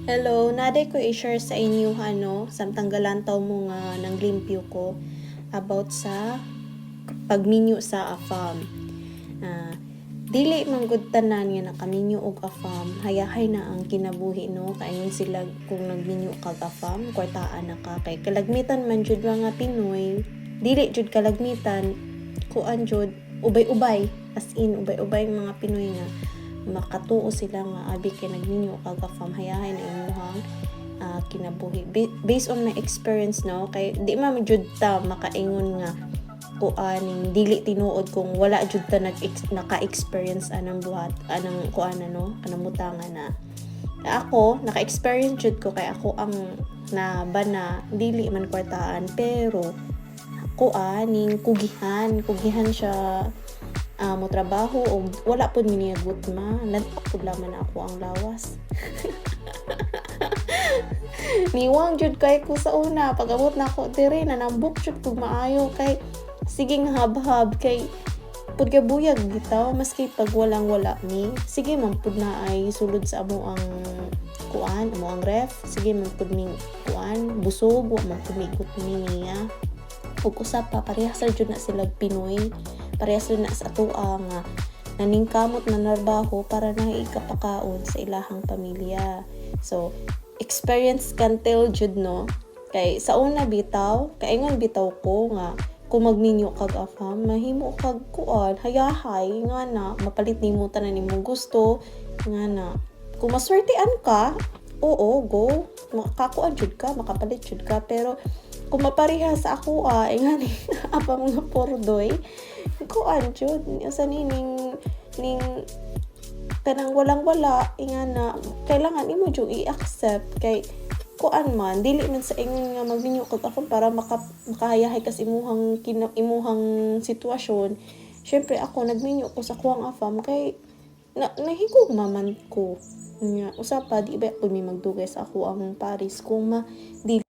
Hello, naday ko i-share sa inyo samtang galantaw mo nga ng limpyo ko about sa pagminyo sa afam. Dili man gud tanan nga nakaminyo og afam, hayahay na ang kinabuhi no, kaingon sila kung nagminyo kag afam, kwartaan na ka kay kalagmitan man jud mga Pinoy, dili jud kalagmitan kuan jud ubay-ubay, as in ubay-ubay mga Pinoy nga makatuo sila nga abi kay nagminyo kag afam, hayahay na imuhang kinabuhi. Based on my experience no, kay di man jud ta makaingon nga kuan dili tinuod kung wala jud ta naka-experience anang buhat anang kuan kanang mutangan na. Ako naka-experience jud ko kay ako ang bana dili man kwartaan pero kuaning kugihan siya mo trabaho o wala pud miniagot ma lantak pud laman ako ang lawas. Niwang jud kay ko sa una pag-abot na ako dire nanambok jud pud maayo kay sige nga hab-hab kay pud buyag bitaw maski pag wala mi sige man pud na ay sulod sa amo ang kuan amo ang ref sige man pud ning kuan busog wa man pud migot niya ug usap pa parehas jud na sila Pinoy, parehas na sa atoa nga naningkamot na narbaho para na ikapakaon sa ilahang pamilya. So experience can tell jud no, kay sa una bitaw kaingon bitaw ko nga kung magminyo kag afam mahimo kag kuan hayahay nga na mapalit nimo tanan nimong gusto nga na kung maswertean ka oo go makakuan jud ka makapalit jud ka pero kung mapariha sa ako nga ni apa mga pordoy kuan jud asa ning kanang walang-wala nga na kailangan imo jud i-accept kay kuan man dili man sa ingon nga magminyo kag ako para makahayahay kas imuhang sitwasyon. Syempre ako nagminyo ko sa kuwang afam kay nahigog maman ko nga usapa di ba pud mi magdugay sa ako ang Paris kung dili